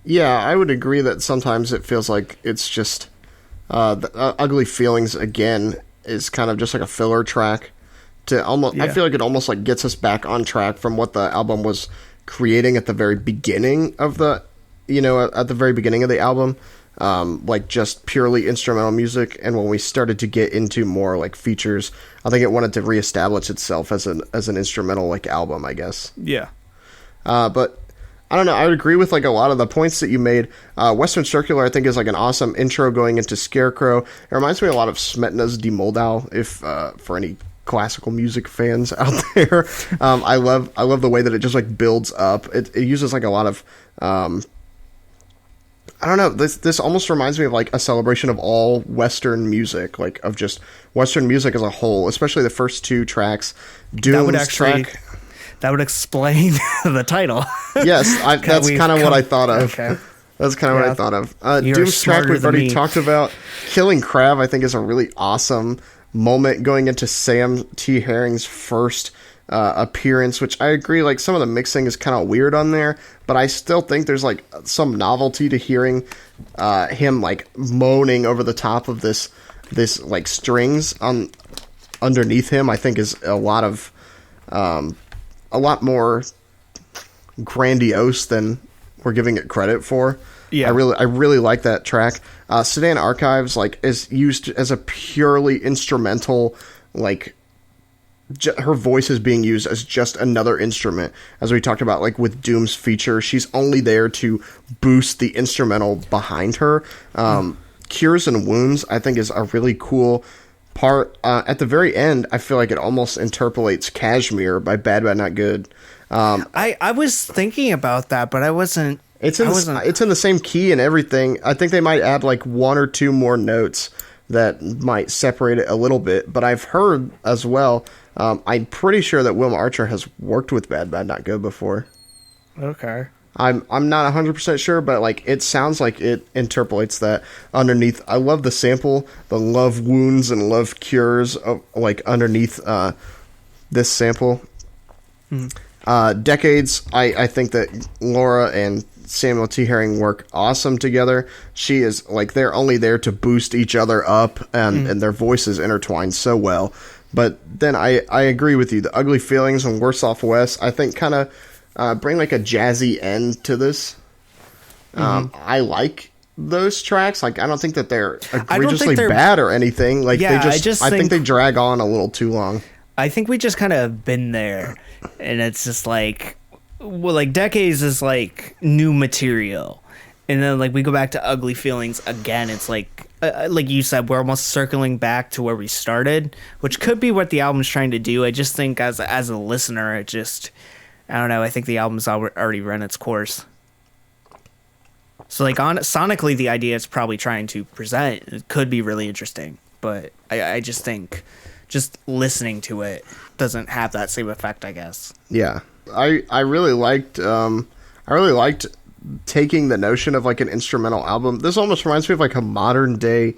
Yeah, I would agree that sometimes it feels like it's just Ugly Feelings again is kind of just like a filler track to almost. I feel like it almost like gets us back on track from what the album was creating at the very beginning of the, at the very beginning of the album, like just purely instrumental music. And when we started to get into more like features, I think it wanted to reestablish itself as an instrumental like album, I guess. Yeah. But I don't know. I would agree with like a lot of the points that you made. Western Circular, I think, is like an awesome intro going into Scarecrow. It reminds me a lot of Smetana's Die Moldau, if for any classical music fans out there. I love the way that it just like builds up. It uses like a lot of I don't know. This almost reminds me of like a celebration of all Western music, like of just Western music as a whole, especially the first two tracks. Doom's track. That would explain the title. Yes, that's kind of what I thought of. Okay. That's kind of what I thought of. Doom's track we've already talked about. Killing Crab, I think, is a really awesome moment going into Sam T. Herring's first appearance, which I agree, like some of the mixing is kind of weird on there, but I still think there's like some novelty to hearing him like moaning over the top of this like strings on underneath him. I think is a lot more grandiose than we're giving it credit for. Yeah, I really like that track. Sedan Archives like is used as a purely instrumental, like her voice is being used as just another instrument. As we talked about, like with Doom's feature, she's only there to boost the instrumental behind her. Cures and Wounds, I think, is a really cool part. At the very end, I feel like it almost interpolates Kashmir by Bad Bad Not Good. I was thinking about that, but I wasn't. It's in the same key and everything. I think they might add like one or two more notes that might separate it a little bit. But I've heard as well. I'm pretty sure that Wilma Archer has worked with Bad Bad Not Good before. Okay. I'm not 100% sure, but like it sounds like it interpolates that underneath. I love the sample, the love wounds and love cures, like underneath this sample. Decades, I think that Laura and Samuel T. Herring work awesome together. She is like they're only there to boost each other up, and their voices intertwine so well. But then I agree with you. The Ugly Feelings and Worse Off West, I think, kind of bring like a jazzy end to this. I like those tracks. Like I don't think that they're egregiously bad or anything. Like I think they drag on a little too long. I think we just kind of been there, and it's just like, well, like Decades is like new material, and then like we go back to Ugly Feelings again. It's like you said, we're almost circling back to where we started, which could be what the album's trying to do. I just think as a listener, it just, I don't know. I think the album's already run its course. So like sonically, the idea it's probably trying to present it could be really interesting, but I just think just listening to it doesn't have that same effect, I guess. Yeah, I really liked taking the notion of like an instrumental album. This almost reminds me of like a modern day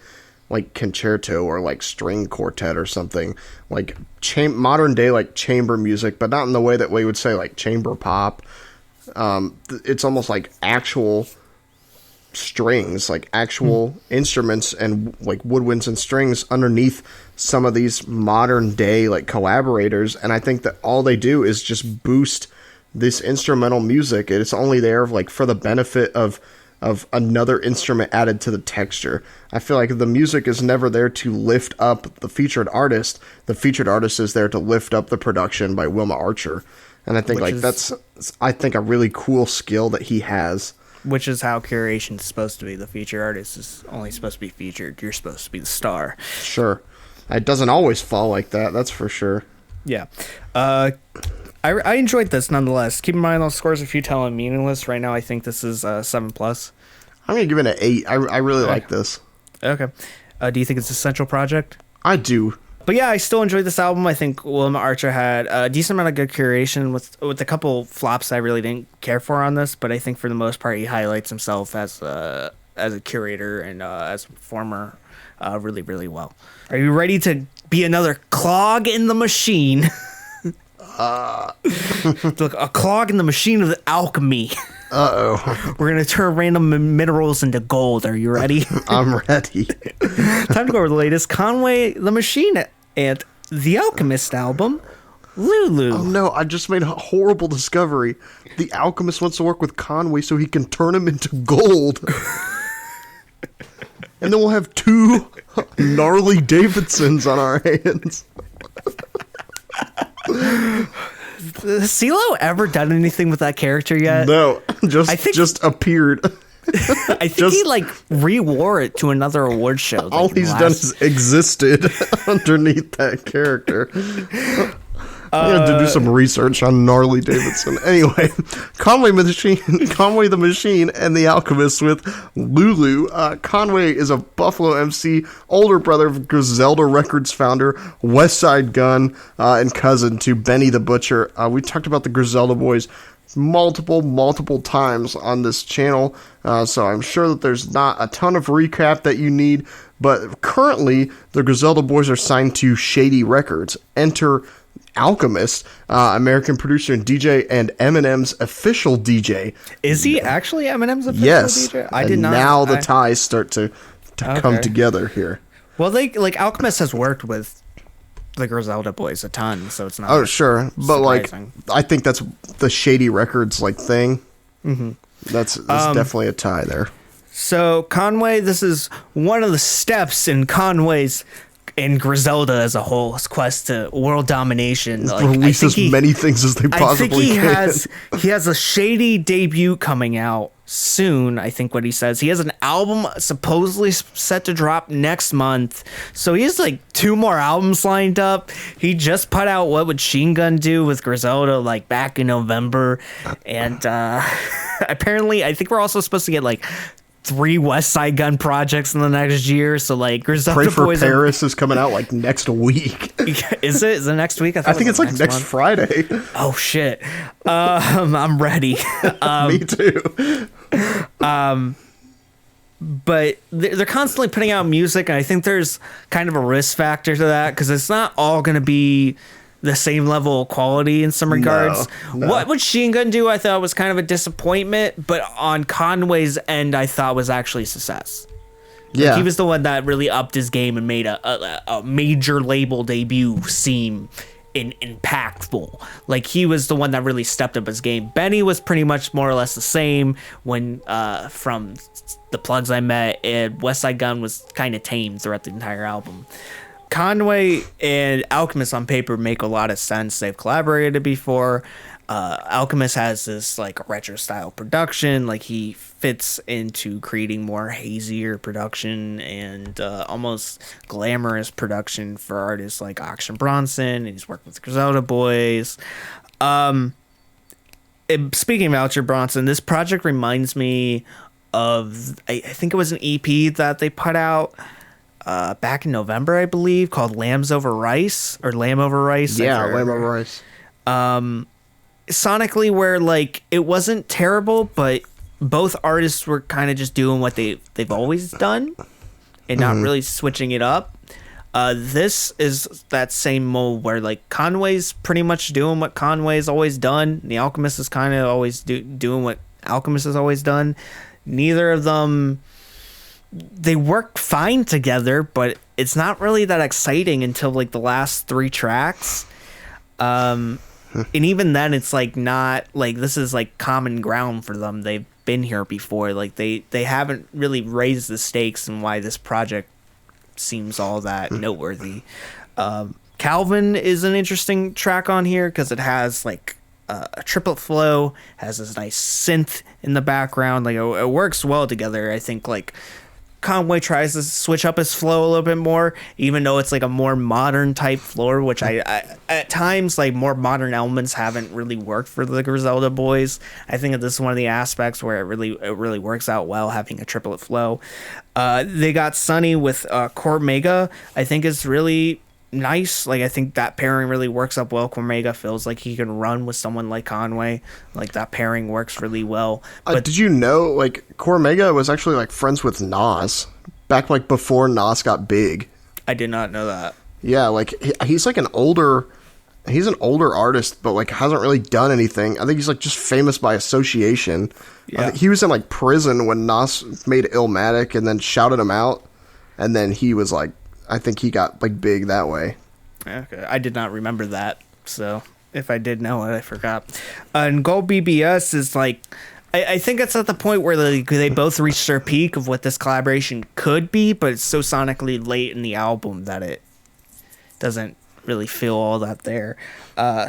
like concerto or like string quartet or something, like modern day like chamber music, but not in the way that we would say like chamber pop. It's almost like actual strings, like actual instruments and like woodwinds and strings underneath some of these modern day like collaborators, and I think that all they do is just boost this instrumental music. It's only there like for the benefit of another instrument added to the texture. I feel like the music is never there to lift up the featured artist. The featured artist is there to lift up the production by Wilma Archer, and I think that's a really cool skill that he has. Which is how curation's supposed to be. The featured artist is only supposed to be featured. You're supposed to be the star. Sure. It doesn't always fall like that, that's for sure. Yeah. I enjoyed this nonetheless. Keep in mind those scores are futile and meaningless. Right now I think this is 7+. I'm going to give it an 8. I really like this. Okay. Do you think it's a central project? I do. But yeah, I still enjoyed this album. I think Wilma Archer had a decent amount of good curation with a couple flops I really didn't care for on this, but I think for the most part he highlights himself as a curator and as a performer really, really well. Are you ready to be another clog in the machine? Look, a clog in the machine of the alchemy. Uh-oh. We're going to turn random minerals into gold. Are you ready? I'm ready. Time to go over the latest Conway the Machine and the Alchemist album, Lulu. Oh no, I just made a horrible discovery. The Alchemist wants to work with Conway so he can turn him into gold. And then we'll have 2 gnarly Davidsons on our hands. Has CeeLo ever done anything with that character yet? No, just appeared. I think he like re-wore it to another award show. All he's done is existed underneath that character. I had to do some research on Gnarly Davidson. Anyway, Conway the Machine, and the Alchemist with Lulu. Conway is a Buffalo MC, older brother of Griselda Records founder West Side Gun, and cousin to Benny the Butcher. We talked about the Griselda Boys multiple times on this channel, so I'm sure that there's not a ton of recap that you need, but currently the Griselda Boys are signed to Shady Records. Enter Alchemist, American producer and DJ, and Eminem's official DJ. Is he actually Eminem's official yes. DJ? I did not. Now the ties start to come together here. Well, Alchemist has worked with the Griselda Boys a ton, so it's not. Oh, sure, but surprising. I think that's the Shady Records thing. Mm-hmm. That's definitely a tie there. So Conway, this is one of the steps in Conway's and Griselda as a whole's quest to world domination. Release as many things as they possibly can. He has a Shady debut coming out soon, I think what he says. He has an album supposedly set to drop next month. So he has 2 more albums lined up. He just put out What Would Machine Gun Do with Griselda back in November. And apparently I think we're also supposed to get 3 West Side Gun projects in the next year. So Griselda Pray for Boys Paris is coming out next week. Is it? Is it next week? I think it's next month. Friday. Oh shit. I'm ready. Me too. But they're constantly putting out music, and I think there's kind of a risk factor to that because it's not all going to be the same level of quality in some regards. No. What would Machine Gun Do? I thought was kind of a disappointment, but on Conway's end, I thought was actually a success. Yeah, he was the one that really upped his game and made a major label debut seem impactful. He was the one that really stepped up his game. Benny was pretty much more or less the same when from the plugs I met, and West Side Gun was kind of tame throughout the entire album. Conway and Alchemist on paper make a lot of sense. They've collaborated before. Alchemist has this retro style production. He fits into creating more hazier production and almost glamorous production for artists like Action Bronson, and he's worked with the Griselda Boys. Speaking of Action Bronson, this project reminds me of I think it was an EP that they put out back in November, I believe, called Lambs Over Rice or Lamb Over Rice. Yeah, Lamb Over Rice. Sonically, where it wasn't terrible, but both artists were kind of just doing what they've always done and not really switching it up. This is that same mold where Conway's pretty much doing what Conway's always done. The Alchemist is kind of always doing what Alchemist has always done. Neither of them, they work fine together, but it's not really that exciting until the last 3 tracks. And even then it's not this is common ground for them. They've been here before. They haven't really raised the stakes and why this project seems all that noteworthy. Calvin is an interesting track on here because it has a triplet flow, has this nice synth in the background. It works well together. I think Conway tries to switch up his flow a little bit more, even though it's a more modern type floor, which I at times more modern elements haven't really worked for the Griselda Boys. I think that this is one of the aspects where it really works out well, having a triplet flow. They got Sunny with Cormega. I think is really nice. I think that pairing really works up well. Cormega feels like he can run with someone like Conway. That pairing works really well. But did you know Cormega was actually friends with Nas back before Nas got big? I did not know that. Yeah, he's an older he's an older artist, but like hasn't really done anything. I think he's like just famous by association. Yeah. He was in like prison when Nas made Illmatic and then shouted him out, and then he was like, I think he got like big that way. Okay, I did not remember that, so if I did know it, I forgot. And Gold BBS is like, I think it's at the point where they both reached their peak of what this collaboration could be, but it's so sonically late in the album that it doesn't really feel all that there.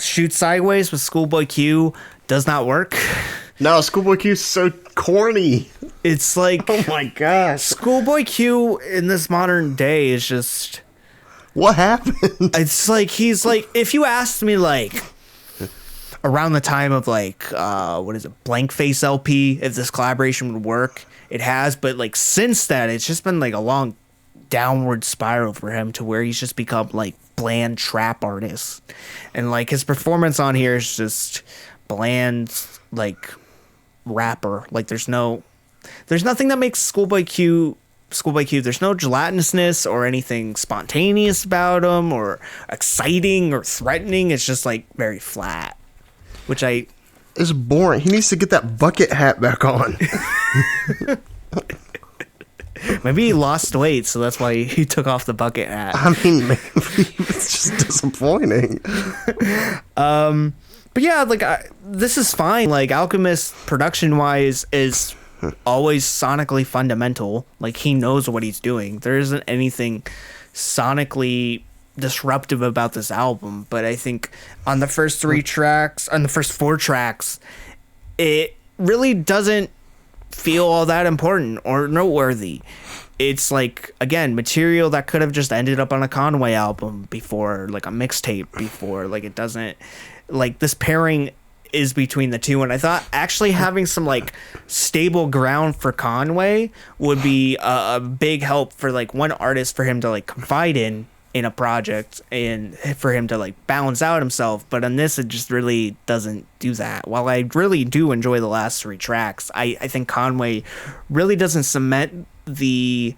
Shoot Sideways with Schoolboy Q does not work. No, Schoolboy Q's so corny. It's like, oh my gosh, Schoolboy Q in this modern day is just... What happened? It's like, he's like, if you asked me like around the time of like what is it, Blank Face LP, if this collaboration would work, it has, but like since that it's just been like a long downward spiral for him to where he's just become like bland trap artist, and like his performance on here is just bland like rapper. Like there's nothing that makes Schoolboy Q. There's no gelatinousness or anything spontaneous about him or exciting or threatening. It's just like very flat, which it's boring. He needs to get that bucket hat back on. Maybe he lost weight, so that's why he took off the bucket hat. I mean, maybe it's just disappointing. But yeah, like this is fine. Like Alchemist, production wise, is always sonically fundamental. Like he knows what he's doing. There isn't anything sonically disruptive about this album, but I think on the first four tracks, it really doesn't feel all that important or noteworthy. It's like, again, material that could have just ended up on a Conway album before, like a mixtape before. Like it doesn't, like this pairing is between the two, and I thought actually having some like stable ground for Conway would be a big help for like one artist for him to like confide in a project and for him to like balance out himself. But on this, it just really doesn't do that. While I really do enjoy the last three tracks, I think Conway really doesn't cement the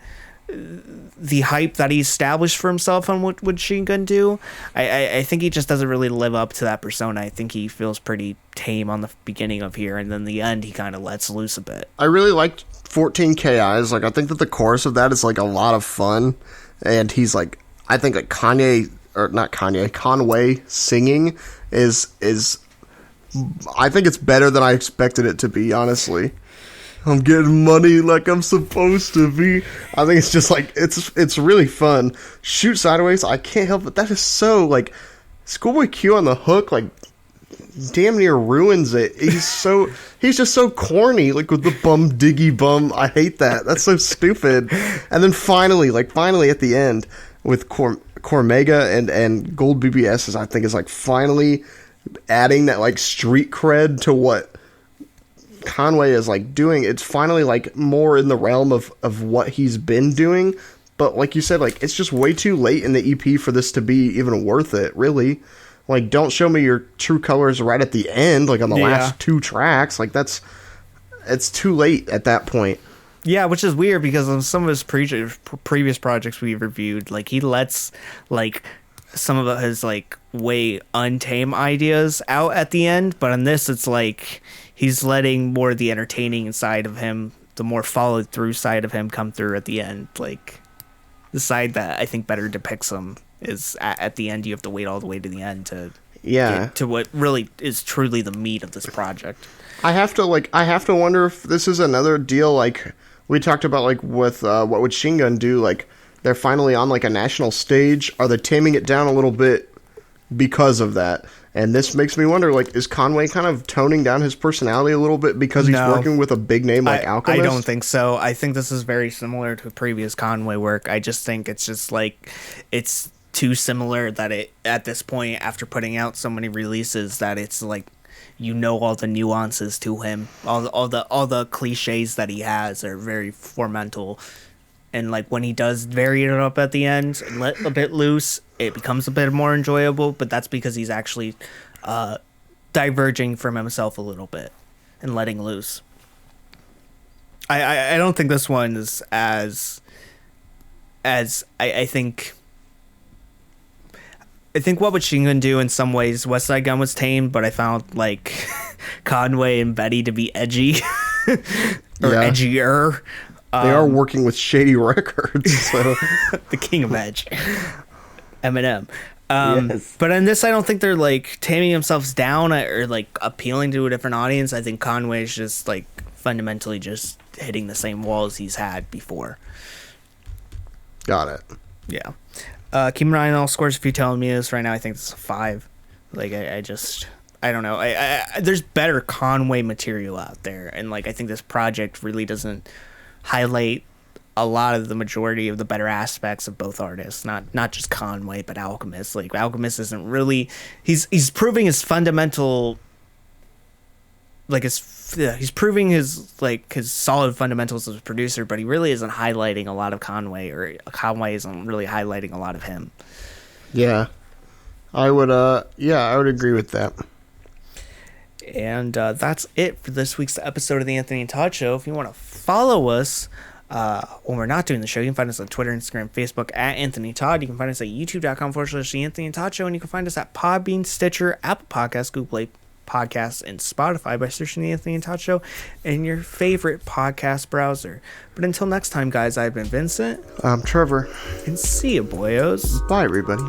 hype that he established for himself on what Machine Gun do. I think he just doesn't really live up to that persona. I think he feels pretty tame on the beginning of here, and then the end he kind of lets loose a bit. I really liked 14 KIs. Like I think that the chorus of that is like a lot of fun, and he's like, I think like Conway singing is I think it's better than I expected it to be, honestly. I'm getting money like I'm supposed to be. I think it's just like it's really fun. Shoot Sideways, I can't help it. That is so like Schoolboy Q on the hook, like damn near ruins it. He's just so corny, like with the bum diggy bum. I hate that. That's so stupid. And then finally at the end with Cormega and Gold BBS, I think is like finally adding that like street cred to what Conway is like doing. It's finally like more in the realm of what he's been doing, but like you said, like it's just way too late in the EP for this to be even worth it, really. Like don't show me your true colors right at the end, like on the last two tracks. Like it's too late at that point. Yeah, which is weird because on some of his previous projects we've reviewed, like he lets like some of his like way untamed ideas out at the end, but on this it's like he's letting more of the entertaining side of him, the more followed through side of him come through at the end. Like the side that I think better depicts him is at the end. You have to wait all the way to the end to get to what really is truly the meat of this project. I have to wonder if this is another deal like we talked about, like with what would Machine Gun do? Like they're finally on like a national stage. Are they taming it down a little bit because of that? And this makes me wonder, like, is Conway kind of toning down his personality a little bit because he's working with a big name like Alchemist? I don't think so. I think this is very similar to previous Conway work. I just think it's just like it's too similar that it at this point, after putting out so many releases, that it's like all the nuances to him, all the cliches that he has are very formental. And like when he does vary it up at the end and let a bit loose, it becomes a bit more enjoyable. But that's because he's actually diverging from himself a little bit and letting loose. I don't think this one is as I think I think what would Shingun do in some ways, West Side Gun was tame, but I found like Conway and Betty to be edgy or edgier. They are working with Shady Records, so The king of edge, Eminem. Yes. But in this, I don't think they're like taming themselves down or like appealing to a different audience. I think Conway's just like fundamentally just hitting the same walls he's had before. got it. Yeah. Keep an eye on all scores if you're telling me this right now. I think it's a 5. Like, I don't know. I there's better Conway material out there. And, like, I think this project really doesn't highlight a lot of the majority of the better aspects of both artists. Not just Conway, but Alchemist. Like, Alchemist isn't really... He's proving his fundamental... Like, he's proving his solid fundamentals as a producer, but he really isn't highlighting a lot of Conway, or Conway isn't really highlighting a lot of him. Yeah. I would agree with that. And that's it for this week's episode of the Anthony and Todd Show. If you want to follow us when we're not doing the show, you can find us on Twitter, Instagram, Facebook at Anthony Todd. You can find us at youtube.com/the Anthony and Todd Show, and you can find us at Podbean, Stitcher, Apple Podcasts, Google Play Podcasts, and Spotify by searching the Anthony and Todd Show in your favorite podcast browser. But until next time, guys, I've been Vincent. I'm Trevor. And see you, boyos. Bye, everybody.